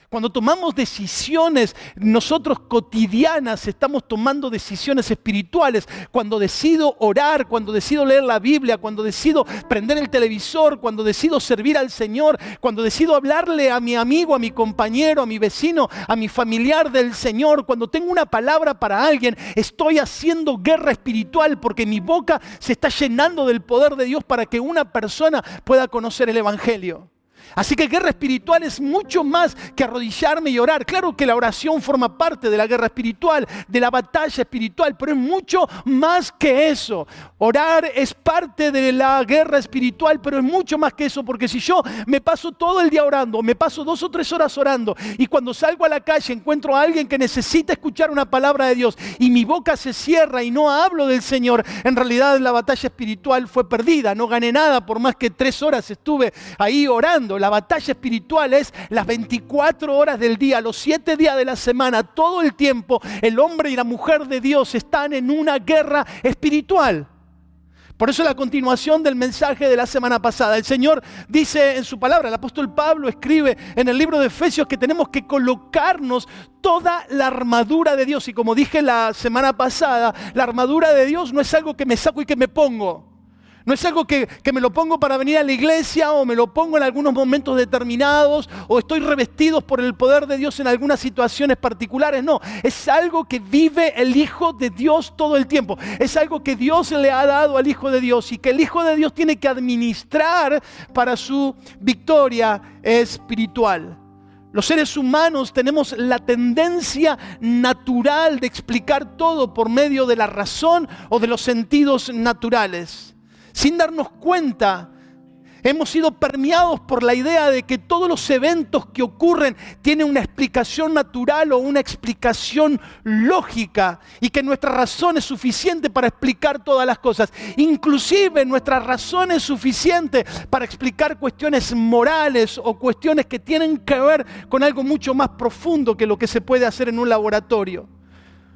Cuando tomamos decisiones nosotros cotidianas, estamos tomando decisiones espirituales. Cuando decido orar, cuando decido leer la Biblia, cuando decido prender el televisor, cuando decido servir al Señor, cuando decido hablarle a mi amigo, a mi compañero, a mi vecino, a mi familiar del Señor, cuando tengo una palabra para alguien, estoy haciendo guerra espiritual porque mi boca se está llenando del poder de Dios para que una persona pueda conocer el Evangelio. Así que guerra espiritual es mucho más que arrodillarme y orar. Claro que la oración forma parte de la guerra espiritual, de la batalla espiritual, pero es mucho más que eso. Orar es parte de la guerra espiritual, pero es mucho más que eso, porque si yo me paso todo el día orando, me paso 2 o 3 horas orando, y cuando salgo a la calle encuentro a alguien que necesita escuchar una palabra de Dios, y mi boca se cierra y no hablo del Señor, en realidad la batalla espiritual fue perdida, no gané nada por más que 3 horas estuve ahí orando. La batalla espiritual es las 24 horas del día, los 7 días de la semana, todo el tiempo. El hombre y la mujer de Dios están en una guerra espiritual. Por eso la continuación del mensaje de la semana pasada. El Señor dice en su palabra, el apóstol Pablo escribe en el libro de Efesios que tenemos que colocarnos toda la armadura de Dios. Y como dije la semana pasada, la armadura de Dios no es algo que me saco y que me pongo. No es algo que me lo pongo para venir a la iglesia o me lo pongo en algunos momentos determinados o estoy revestido por el poder de Dios en algunas situaciones particulares. No, es algo que vive el Hijo de Dios todo el tiempo. Es algo que Dios le ha dado al Hijo de Dios y que el Hijo de Dios tiene que administrar para su victoria espiritual. Los seres humanos tenemos la tendencia natural de explicar todo por medio de la razón o de los sentidos naturales. Sin darnos cuenta, hemos sido permeados por la idea de que todos los eventos que ocurren tienen una explicación natural o una explicación lógica y que nuestra razón es suficiente para explicar todas las cosas. Inclusive nuestra razón es suficiente para explicar cuestiones morales o cuestiones que tienen que ver con algo mucho más profundo que lo que se puede hacer en un laboratorio.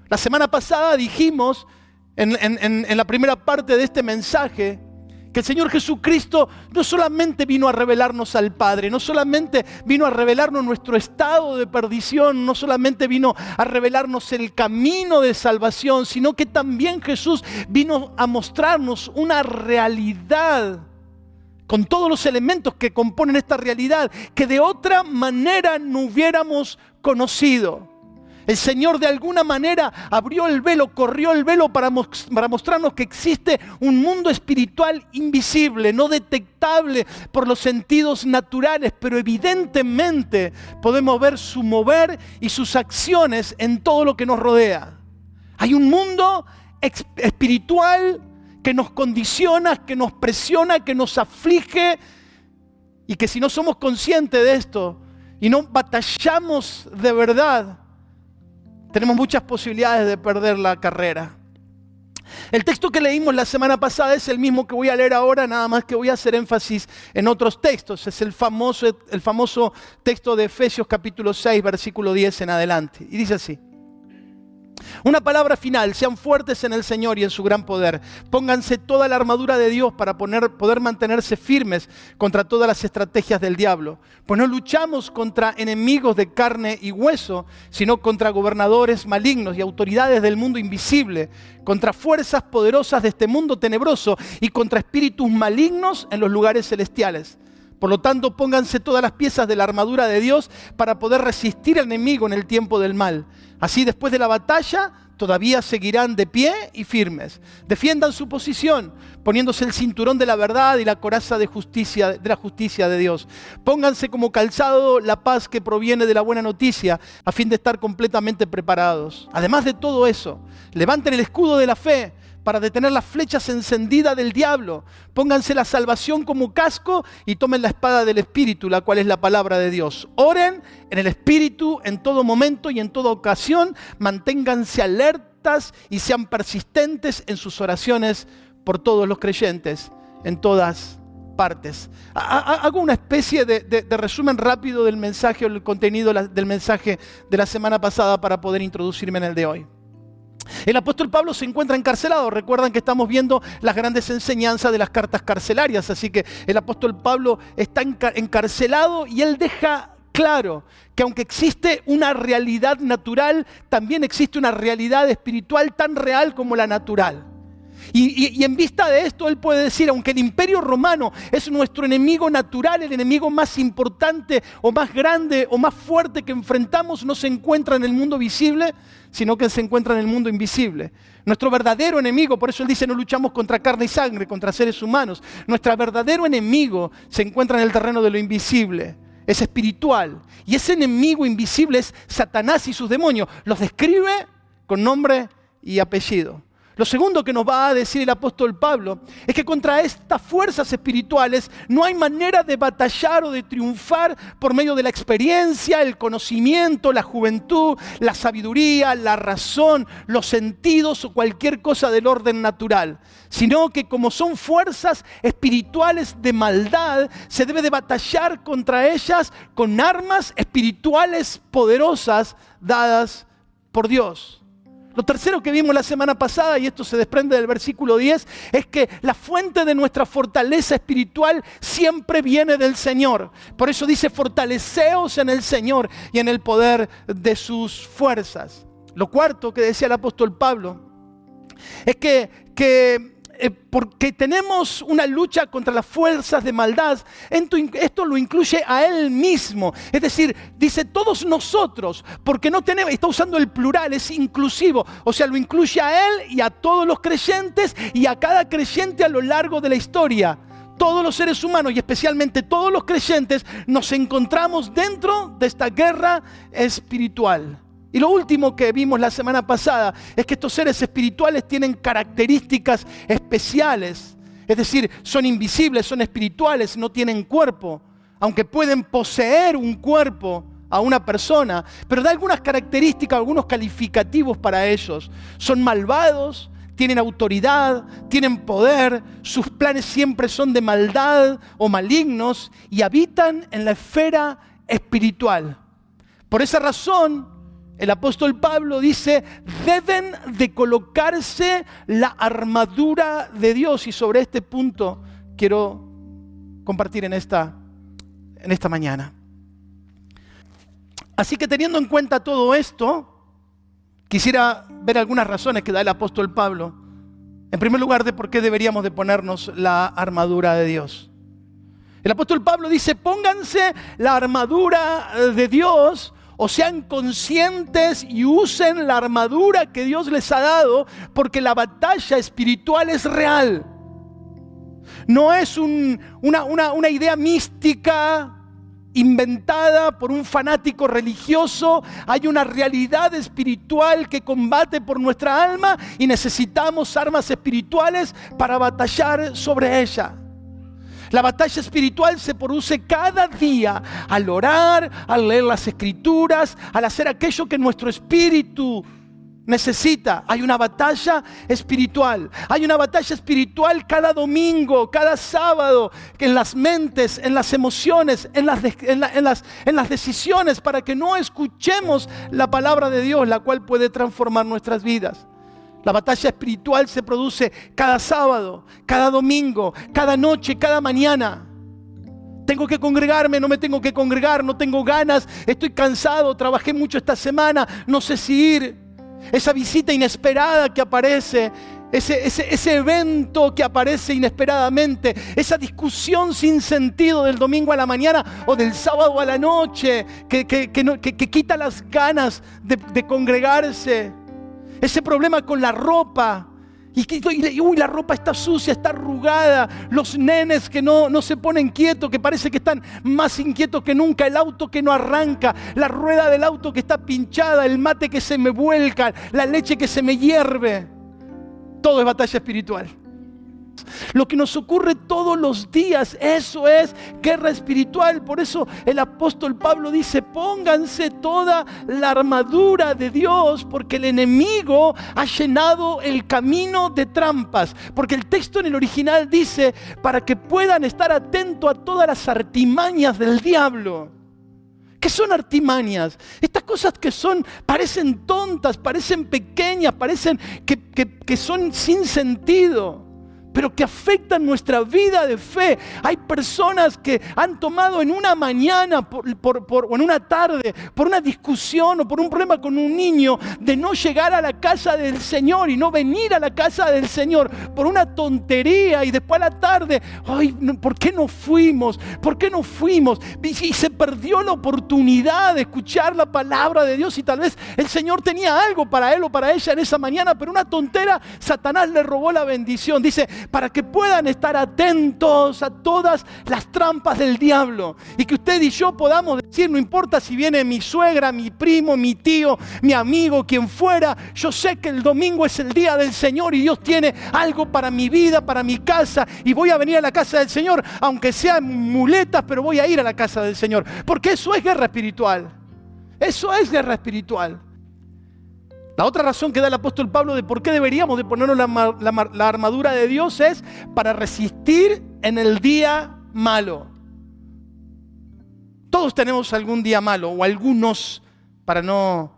La semana pasada dijimos en la primera parte de este mensaje que el Señor Jesucristo no solamente vino a revelarnos al Padre, no solamente vino a revelarnos nuestro estado de perdición, no solamente vino a revelarnos el camino de salvación, sino que también Jesús vino a mostrarnos una realidad con todos los elementos que componen esta realidad que de otra manera no hubiéramos conocido. El Señor de alguna manera abrió el velo, corrió el velo para mostrarnos que existe un mundo espiritual invisible, no detectable por los sentidos naturales, pero evidentemente podemos ver su mover y sus acciones en todo lo que nos rodea. Hay un mundo espiritual que nos condiciona, que nos presiona, que nos aflige y que si no somos conscientes de esto y no batallamos de verdad, tenemos muchas posibilidades de perder la carrera. El texto que leímos la semana pasada es el mismo que voy a leer ahora, nada más que voy a hacer énfasis en otros textos. Es el famoso texto de Efesios capítulo 6, versículo 10 en adelante. Y dice así: una palabra final: sean fuertes en el Señor y en su gran poder. Pónganse toda la armadura de Dios para poder mantenerse firmes contra todas las estrategias del diablo. Pues no luchamos contra enemigos de carne y hueso, sino contra gobernadores malignos y autoridades del mundo invisible, contra fuerzas poderosas de este mundo tenebroso y contra espíritus malignos en los lugares celestiales. Por lo tanto, pónganse todas las piezas de la armadura de Dios para poder resistir al enemigo en el tiempo del mal. Así, después de la batalla, todavía seguirán de pie y firmes. Defiendan su posición, poniéndose el cinturón de la verdad y la coraza de la justicia de Dios. Pónganse como calzado la paz que proviene de la buena noticia, a fin de estar completamente preparados. Además de todo eso, levanten el escudo de la fe para detener las flechas encendidas del diablo. Pónganse la salvación como casco y tomen la espada del Espíritu, la cual es la palabra de Dios. Oren en el Espíritu en todo momento y en toda ocasión. Manténganse alertas y sean persistentes en sus oraciones por todos los creyentes en todas partes. Hago una especie de resumen rápido del mensaje o el contenido del mensaje de la semana pasada para poder introducirme en el de hoy. El apóstol Pablo se encuentra encarcelado. Recuerdan que estamos viendo las grandes enseñanzas de las cartas carcelarias. Así que el apóstol Pablo está encarcelado y él deja claro que aunque existe una realidad natural, también existe una realidad espiritual tan real como la natural. Y en vista de esto, él puede decir, aunque el imperio romano es nuestro enemigo natural, el enemigo más importante o más grande o más fuerte que enfrentamos, no se encuentra en el mundo visible, sino que se encuentra en el mundo invisible. Nuestro verdadero enemigo, por eso él dice, no luchamos contra carne y sangre, contra seres humanos. Nuestro verdadero enemigo se encuentra en el terreno de lo invisible. Es espiritual. Y ese enemigo invisible es Satanás y sus demonios. Los describe con nombre y apellido. Lo segundo que nos va a decir el apóstol Pablo es que contra estas fuerzas espirituales no hay manera de batallar o de triunfar por medio de la experiencia, el conocimiento, la juventud, la sabiduría, la razón, los sentidos o cualquier cosa del orden natural, sino que como son fuerzas espirituales de maldad, se debe de batallar contra ellas con armas espirituales poderosas dadas por Dios. Lo tercero que vimos la semana pasada, y esto se desprende del versículo 10, es que la fuente de nuestra fortaleza espiritual siempre viene del Señor. Por eso dice, fortaleceos en el Señor y en el poder de sus fuerzas. Lo cuarto que decía el apóstol Pablo es que porque tenemos una lucha contra las fuerzas de maldad, esto lo incluye a él mismo. Es decir, dice todos nosotros, porque no tenemos, está usando el plural, es inclusivo. O sea, lo incluye a él y a todos los creyentes y a cada creyente a lo largo de la historia. Todos los seres humanos y especialmente todos los creyentes nos encontramos dentro de esta guerra espiritual. Y lo último que vimos la semana pasada es que estos seres espirituales tienen características especiales. Es decir, son invisibles, son espirituales, no tienen cuerpo. Aunque pueden poseer un cuerpo a una persona, pero da algunas características, algunos calificativos para ellos. Son malvados, tienen autoridad, tienen poder, sus planes siempre son de maldad o malignos y habitan en la esfera espiritual. Por esa razón, el apóstol Pablo dice, deben de colocarse la armadura de Dios. Y sobre este punto quiero compartir en esta mañana. Así que teniendo en cuenta todo esto, quisiera ver algunas razones que da el apóstol Pablo. En primer lugar, de por qué deberíamos de ponernos la armadura de Dios. El apóstol Pablo dice, pónganse la armadura de Dios, o sean conscientes y usen la armadura que Dios les ha dado, porque la batalla espiritual es real. No es una idea mística inventada por un fanático religioso. Hay una realidad espiritual que combate por nuestra alma y necesitamos armas espirituales para batallar sobre ella. La batalla espiritual se produce cada día al orar, al leer las Escrituras, al hacer aquello que nuestro espíritu necesita. Hay una batalla espiritual. Hay una batalla espiritual cada domingo, cada sábado, en las mentes, en las emociones, en las decisiones, para que no escuchemos la palabra de Dios, la cual puede transformar nuestras vidas. La batalla espiritual se produce cada sábado, cada domingo, cada noche, cada mañana. Tengo que congregarme, no me tengo que congregar, no tengo ganas, estoy cansado, trabajé mucho esta semana, no sé si ir. Esa visita inesperada que aparece, ese evento que aparece inesperadamente, esa discusión sin sentido del domingo a la mañana o del sábado a la noche que quita las ganas de congregarse. Ese problema con la ropa, la ropa está sucia, está arrugada, los nenes que no se ponen quietos, que parece que están más inquietos que nunca, el auto que no arranca, la rueda del auto que está pinchada, el mate que se me vuelca, la leche que se me hierve. Todo es batalla espiritual. Lo que nos ocurre todos los días, eso es guerra espiritual. Por eso el apóstol Pablo dice, pónganse toda la armadura de Dios, porque el enemigo ha llenado el camino de trampas. Porque el texto en el original dice, para que puedan estar atentos a todas las artimañas del diablo. ¿Qué son artimañas? Estas cosas que parecen tontas, parecen pequeñas, parecen que son sin sentido, pero que afectan nuestra vida de fe. Hay personas que han tomado en una mañana o en una tarde, por una discusión o por un problema con un niño, de no llegar a la casa del Señor y no venir a la casa del Señor por una tontería, y después a la tarde, ay, ¿por qué no fuimos? ¿Por qué no fuimos? Y se perdió la oportunidad de escuchar la palabra de Dios, y tal vez el Señor tenía algo para él o para ella en esa mañana, pero una tontera, Satanás le robó la bendición. Dice, para que puedan estar atentos a todas las trampas del diablo, y que usted y yo podamos decir, no importa si viene mi suegra, mi primo, mi tío, mi amigo, quien fuera, yo sé que el domingo es el día del Señor y Dios tiene algo para mi vida, para mi casa, y voy a venir a la casa del Señor, aunque sean muletas, pero voy a ir a la casa del Señor, porque eso es guerra espiritual. Eso es guerra espiritual. La otra razón que da el apóstol Pablo de por qué deberíamos de ponernos la armadura de Dios es para resistir en el día malo. Todos tenemos algún día malo, o algunos, para no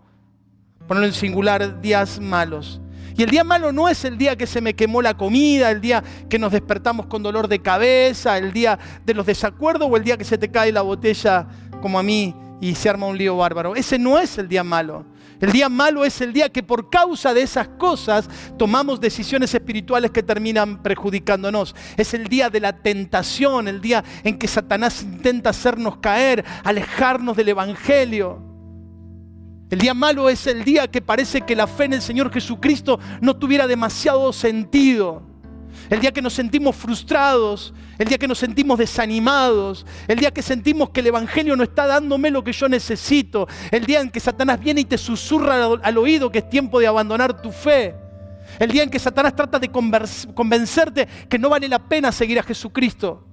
ponerlo en singular, días malos. Y el día malo no es el día que se me quemó la comida, el día que nos despertamos con dolor de cabeza, el día de los desacuerdos, o el día que se te cae la botella como a mí y se arma un lío bárbaro. Ese no es el día malo. El día malo es el día que por causa de esas cosas tomamos decisiones espirituales que terminan perjudicándonos. Es el día de la tentación, el día en que Satanás intenta hacernos caer, alejarnos del Evangelio. El día malo es el día que parece que la fe en el Señor Jesucristo no tuviera demasiado sentido. El día que nos sentimos frustrados, el día que nos sentimos desanimados, el día que sentimos que el Evangelio no está dándome lo que yo necesito, el día en que Satanás viene y te susurra al oído que es tiempo de abandonar tu fe, el día en que Satanás trata de convencerte que no vale la pena seguir a Jesucristo,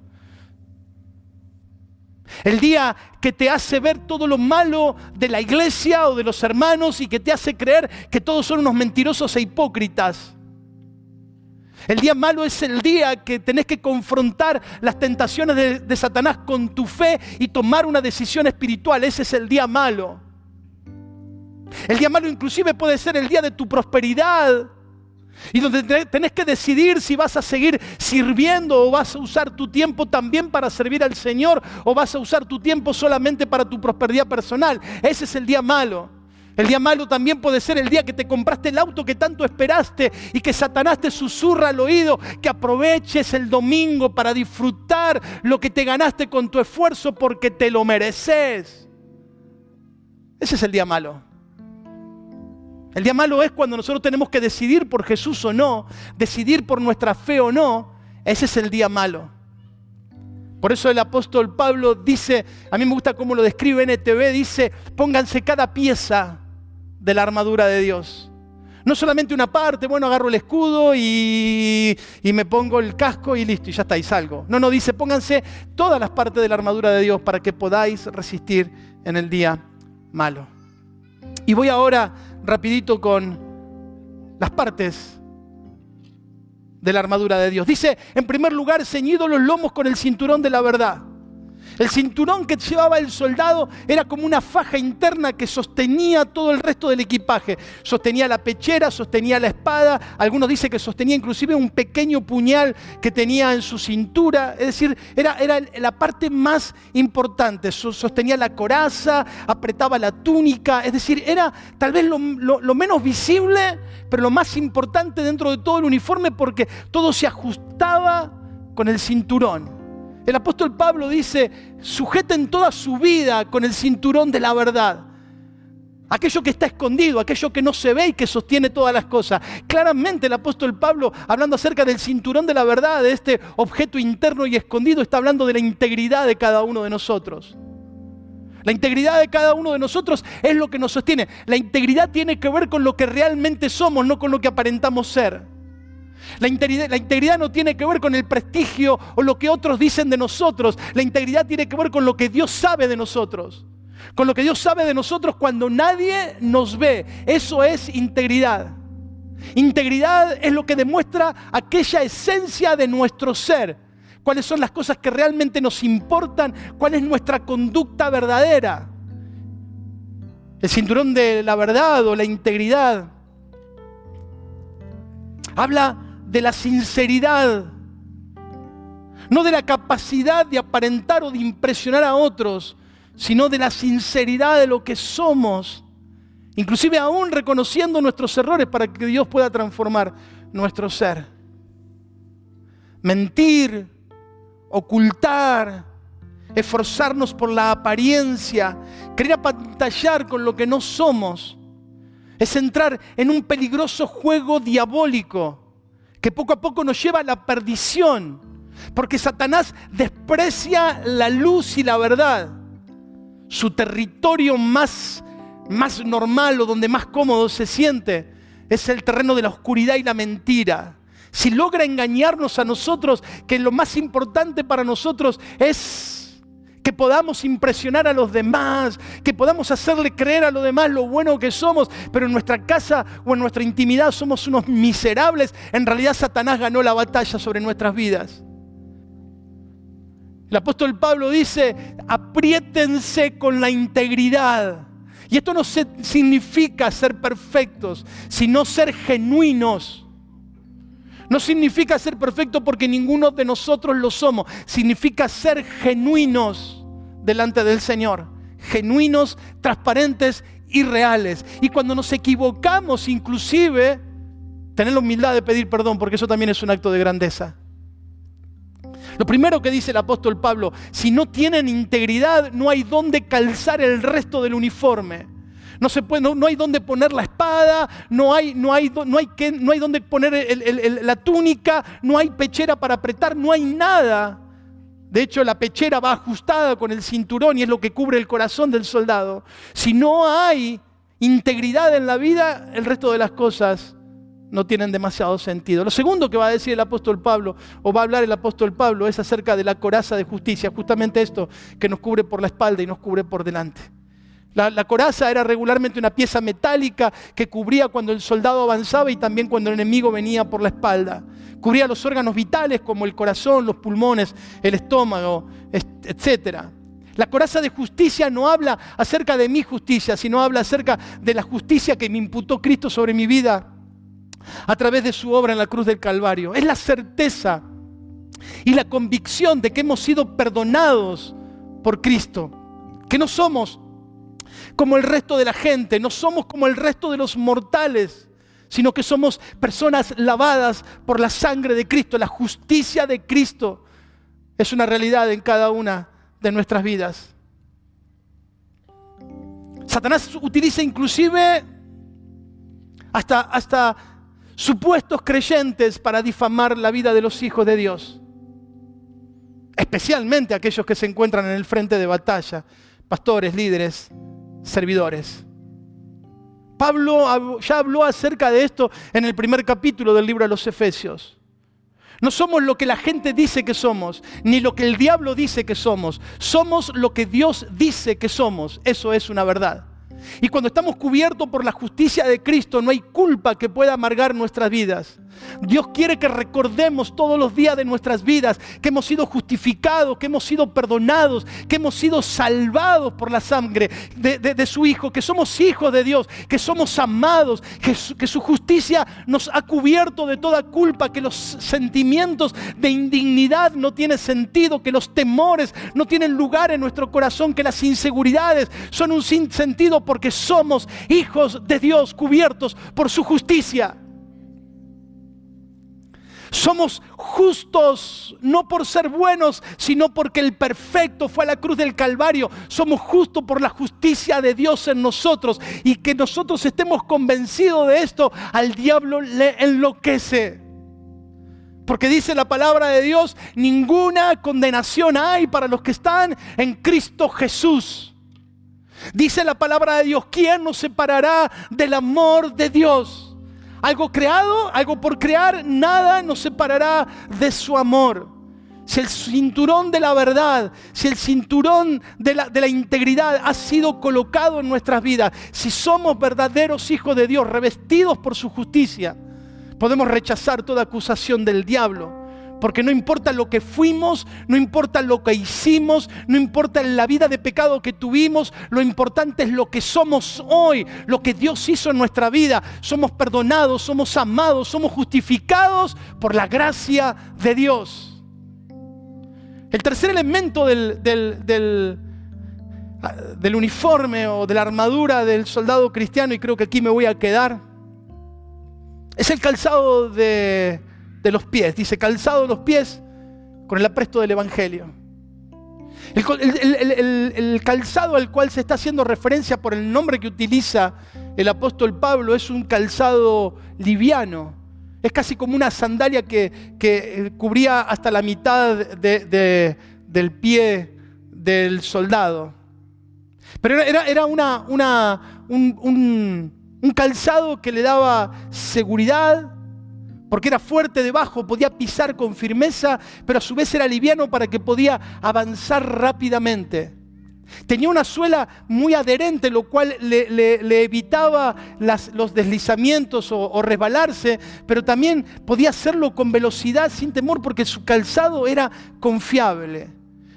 el día que te hace ver todo lo malo de la iglesia o de los hermanos y que te hace creer que todos son unos mentirosos e hipócritas. El día malo es el día que tenés que confrontar las tentaciones de Satanás con tu fe y tomar una decisión espiritual. Ese es el día malo. El día malo inclusive puede ser el día de tu prosperidad, y donde tenés que decidir si vas a seguir sirviendo o vas a usar tu tiempo también para servir al Señor, o vas a usar tu tiempo solamente para tu prosperidad personal. Ese es el día malo. El día malo también puede ser el día que te compraste el auto que tanto esperaste y que Satanás te susurra al oído que aproveches el domingo para disfrutar lo que te ganaste con tu esfuerzo porque te lo mereces. Ese es el día malo. El día malo es cuando nosotros tenemos que decidir por Jesús o no, decidir por nuestra fe o no. Ese es el día malo. Por eso el apóstol Pablo dice, a mí me gusta cómo lo describe NTV, dice, pónganse cada pieza de la armadura de Dios. No solamente una parte, bueno, agarro el escudo y me pongo el casco y listo, y ya está, y salgo. No, dice, pónganse todas las partes de la armadura de Dios para que podáis resistir en el día malo. Y voy ahora rapidito con las partes de la armadura de Dios. Dice, en primer lugar, ceñidos los lomos con el cinturón de la verdad. El cinturón que llevaba el soldado era como una faja interna que sostenía todo el resto del equipaje. Sostenía la pechera, sostenía la espada. Algunos dicen que sostenía inclusive un pequeño puñal que tenía en su cintura. Es decir, era la parte más importante. Sostenía la coraza, apretaba la túnica. Es decir, era tal vez lo menos visible, pero lo más importante dentro de todo el uniforme, porque todo se ajustaba con el cinturón. El apóstol Pablo dice, sujeten toda su vida con el cinturón de la verdad. Aquello que está escondido, aquello que no se ve y que sostiene todas las cosas. Claramente el apóstol Pablo, hablando acerca del cinturón de la verdad, de este objeto interno y escondido, está hablando de la integridad de cada uno de nosotros. La integridad de cada uno de nosotros es lo que nos sostiene. La integridad tiene que ver con lo que realmente somos, no con lo que aparentamos ser. La integridad no tiene que ver con el prestigio o lo que otros dicen de nosotros. La integridad tiene que ver con lo que Dios sabe de nosotros. Con lo que Dios sabe de nosotros cuando nadie nos ve. Eso es integridad. Integridad es lo que demuestra aquella esencia de nuestro ser. Cuáles son las cosas que realmente nos importan, cuál es nuestra conducta verdadera. El cinturón de la verdad o la integridad habla de la sinceridad, no de la capacidad de aparentar o de impresionar a otros, sino de la sinceridad de lo que somos, inclusive aún reconociendo nuestros errores para que Dios pueda transformar nuestro ser. Mentir, ocultar, esforzarnos por la apariencia, querer apantallar con lo que no somos, es entrar en un peligroso juego diabólico que poco a poco nos lleva a la perdición, porque Satanás desprecia la luz y la verdad. Su territorio más normal o donde más cómodo se siente es el terreno de la oscuridad y la mentira. Si logra engañarnos a nosotros, que lo más importante para nosotros es que podamos impresionar a los demás, que podamos hacerle creer a los demás lo bueno que somos, pero en nuestra casa o en nuestra intimidad somos unos miserables, en realidad Satanás ganó la batalla sobre nuestras vidas. El apóstol Pablo dice, apriétense con la integridad. Y esto no significa ser perfectos, sino ser genuinos. No significa ser perfecto porque ninguno de nosotros lo somos. Significa ser genuinos delante del Señor. Genuinos, transparentes y reales. Y cuando nos equivocamos, inclusive, tener la humildad de pedir perdón, porque eso también es un acto de grandeza. Lo primero que dice el apóstol Pablo, si no tienen integridad, no hay dónde calzar el resto del uniforme. No hay dónde poner la espada, no hay dónde poner la túnica, no hay pechera para apretar, no hay nada. De hecho, la pechera va ajustada con el cinturón y es lo que cubre el corazón del soldado. Si no hay integridad en la vida, el resto de las cosas no tienen demasiado sentido. Lo segundo que va a decir el apóstol Pablo, o va a hablar el apóstol Pablo, es acerca de la coraza de justicia, justamente esto que nos cubre por la espalda y nos cubre por delante. La coraza era regularmente una pieza metálica que cubría cuando el soldado avanzaba y también cuando el enemigo venía por la espalda. Cubría los órganos vitales como el corazón, los pulmones, el estómago, etc. La coraza de justicia no habla acerca de mi justicia, sino habla acerca de la justicia que me imputó Cristo sobre mi vida a través de su obra en la cruz del Calvario. Es la certeza y la convicción de que hemos sido perdonados por Cristo, que no somos como el resto de la gente, no somos como el resto de los mortales, sino que somos personas lavadas por la sangre de Cristo. La justicia de Cristo es una realidad en cada una de nuestras vidas. Satanás utiliza inclusive hasta supuestos creyentes para difamar la vida de los hijos de Dios, especialmente aquellos que se encuentran en el frente de batalla, pastores, líderes, servidores. Pablo ya habló acerca de esto en el primer capítulo del libro de los Efesios. No somos lo que la gente dice que somos, ni lo que el diablo dice que somos. Somos lo que Dios dice que somos. Eso es una verdad. Y cuando estamos cubiertos por la justicia de Cristo, no hay culpa que pueda amargar nuestras vidas. Dios quiere que recordemos todos los días de nuestras vidas que hemos sido justificados, que hemos sido perdonados, que hemos sido salvados por la sangre de su Hijo, que somos hijos de Dios, que somos amados, que su justicia nos ha cubierto de toda culpa, que los sentimientos de indignidad no tienen sentido, que los temores no tienen lugar en nuestro corazón, que las inseguridades son un sinsentido porque somos hijos de Dios cubiertos por su justicia. Somos justos no por ser buenos, sino porque el perfecto fue a la cruz del Calvario. Somos justos por la justicia de Dios en nosotros, y que nosotros estemos convencidos de esto, al diablo le enloquece. Porque dice la palabra de Dios, ninguna condenación hay para los que están en Cristo Jesús. Dice la palabra de Dios, ¿quién nos separará del amor de Dios? Algo creado, algo por crear, nada nos separará de su amor. Si el cinturón de la verdad, si el cinturón de la integridad ha sido colocado en nuestras vidas, si somos verdaderos hijos de Dios, revestidos por su justicia, podemos rechazar toda acusación del diablo, Porque no importa lo que fuimos, no importa lo que hicimos, no importa la vida de pecado que tuvimos, lo importante es lo que somos hoy, lo que Dios hizo en nuestra vida. Somos perdonados, somos amados, somos justificados por la gracia de Dios. El tercer elemento del uniforme o de la armadura del soldado cristiano, y creo que aquí me voy a quedar, es el calzado de los pies. Dice calzado de los pies con el apresto del Evangelio. El calzado al cual se está haciendo referencia por el nombre que utiliza el apóstol Pablo es un calzado liviano. Es casi como una sandalia que cubría hasta la mitad del pie del soldado. Pero era un calzado que le daba seguridad, porque era fuerte debajo, podía pisar con firmeza, pero a su vez era liviano para que podía avanzar rápidamente. Tenía una suela muy adherente, lo cual le evitaba los deslizamientos o resbalarse, pero también podía hacerlo con velocidad, sin temor, porque su calzado era confiable.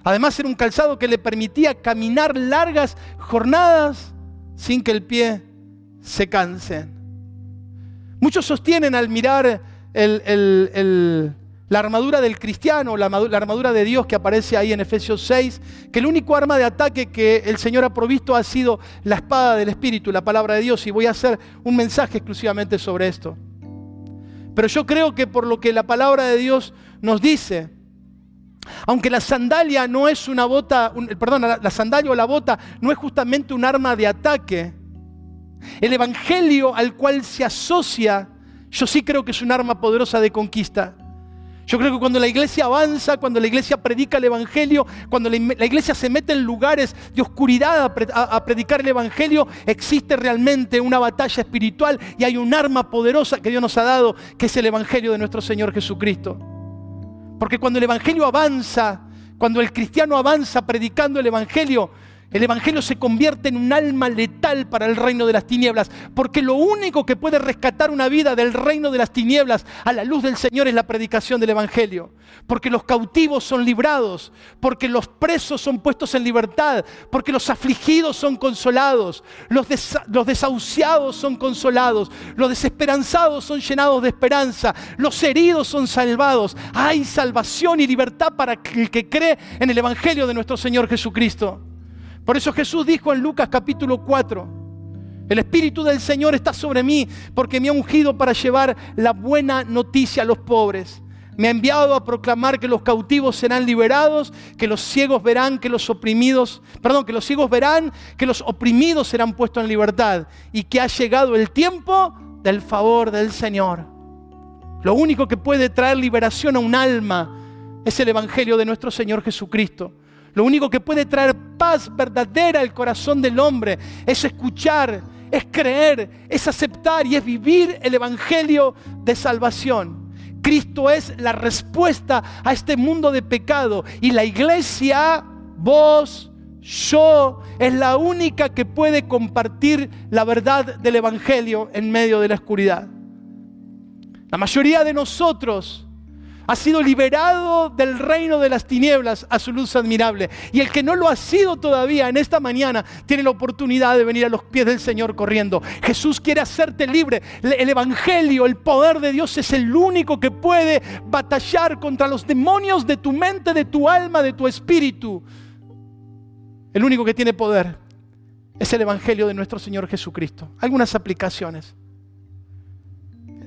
Además era un calzado que le permitía caminar largas jornadas sin que el pie se canse. Muchos sostienen al mirar la armadura del cristiano, la armadura de Dios que aparece ahí en Efesios 6, que el único arma de ataque que el Señor ha provisto ha sido la espada del Espíritu, la palabra de Dios, y voy a hacer un mensaje exclusivamente sobre esto. Pero yo creo que por lo que la palabra de Dios nos dice, aunque la sandalia no es una bota, la sandalia o la bota no es justamente un arma de ataque, el evangelio al cual se asocia, yo sí creo que es un arma poderosa de conquista. Yo creo que cuando la iglesia avanza, cuando la iglesia predica el evangelio, cuando la iglesia se mete en lugares de oscuridad a predicar el evangelio, existe realmente una batalla espiritual y hay un arma poderosa que Dios nos ha dado, que es el evangelio de nuestro Señor Jesucristo. Porque cuando el evangelio avanza, cuando el cristiano avanza predicando el evangelio se convierte en un alma letal para el reino de las tinieblas, porque lo único que puede rescatar una vida del reino de las tinieblas a la luz del Señor es la predicación del evangelio. Porque los cautivos son librados, porque los presos son puestos en libertad, porque los afligidos son consolados, los desahuciados son consolados, los desesperanzados son llenados de esperanza, los heridos son salvados. Hay salvación y libertad para el que cree en el evangelio de nuestro Señor Jesucristo. Por eso Jesús dijo en Lucas capítulo 4, el Espíritu del Señor está sobre mí porque me ha ungido para llevar la buena noticia a los pobres. Me ha enviado a proclamar que los cautivos serán liberados, que los ciegos verán, que los ciegos verán, que los oprimidos serán puestos en libertad y que ha llegado el tiempo del favor del Señor. Lo único que puede traer liberación a un alma es el Evangelio de nuestro Señor Jesucristo. Lo único que puede traer paz verdadera al corazón del hombre es escuchar, es creer, es aceptar y es vivir el evangelio de salvación. Cristo es la respuesta a este mundo de pecado y la iglesia, vos, yo, es la única que puede compartir la verdad del evangelio en medio de la oscuridad. La mayoría de nosotros ha sido liberado del reino de las tinieblas a su luz admirable. Y el que no lo ha sido todavía en esta mañana tiene la oportunidad de venir a los pies del Señor corriendo. Jesús quiere hacerte libre. El evangelio, el poder de Dios es el único que puede batallar contra los demonios de tu mente, de tu alma, de tu espíritu. El único que tiene poder es el evangelio de nuestro Señor Jesucristo. Algunas aplicaciones.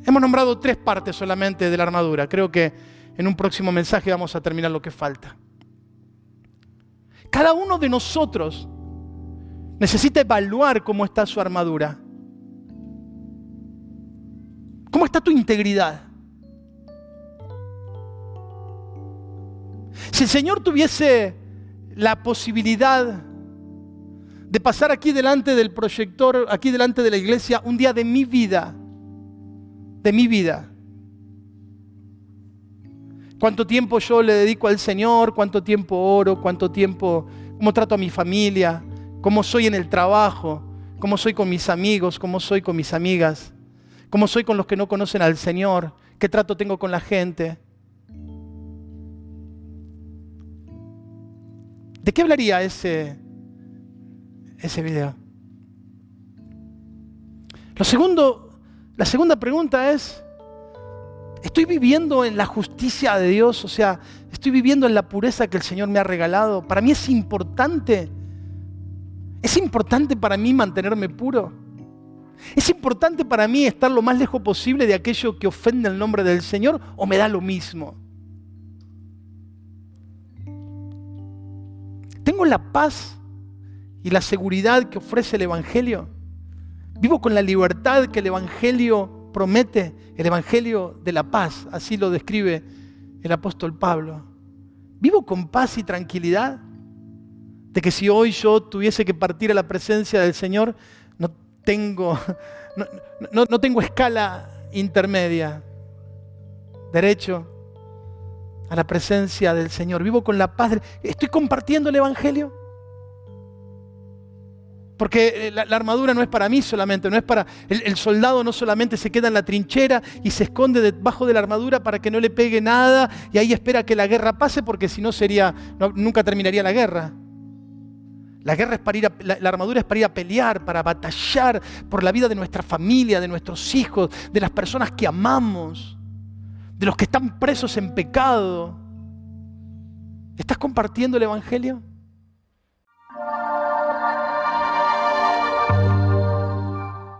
Hemos nombrado 3 partes solamente de la armadura. Creo que en un próximo mensaje vamos a terminar lo que falta. Cada uno de nosotros necesita evaluar cómo está su armadura. ¿Cómo está tu integridad? Si el Señor tuviese la posibilidad de pasar aquí delante del proyector, aquí delante de la iglesia, un día de mi vida, cuánto tiempo yo le dedico al Señor, cuánto tiempo oro, cómo trato a mi familia, cómo soy en el trabajo, cómo soy con mis amigos, cómo soy con mis amigas, cómo soy con los que no conocen al Señor, qué trato tengo con la gente. ¿De qué hablaría ese video? La segunda pregunta es, ¿estoy viviendo en la justicia de Dios? O sea, ¿estoy viviendo en la pureza que el Señor me ha regalado? Para mí es importante para mí mantenerme puro. ¿Es importante para mí estar lo más lejos posible de aquello que ofende el nombre del Señor o me da lo mismo? ¿Tengo la paz y la seguridad que ofrece el Evangelio? ¿Vivo con la libertad que el Evangelio promete? El Evangelio de la paz, así lo describe el apóstol Pablo. ¿Vivo con paz y tranquilidad? De que si hoy yo tuviese que partir a la presencia del Señor, no tengo escala intermedia. Derecho a la presencia del Señor. Vivo con la paz. ¿Estoy compartiendo el Evangelio? Porque la armadura no es para mí solamente, no es para... El soldado no solamente se queda en la trinchera y se esconde debajo de la armadura para que no le pegue nada y ahí espera que la guerra pase, porque si no nunca terminaría la guerra. La armadura es para ir a pelear, para batallar por la vida de nuestra familia, de nuestros hijos, de las personas que amamos, de los que están presos en pecado. ¿Estás compartiendo el Evangelio?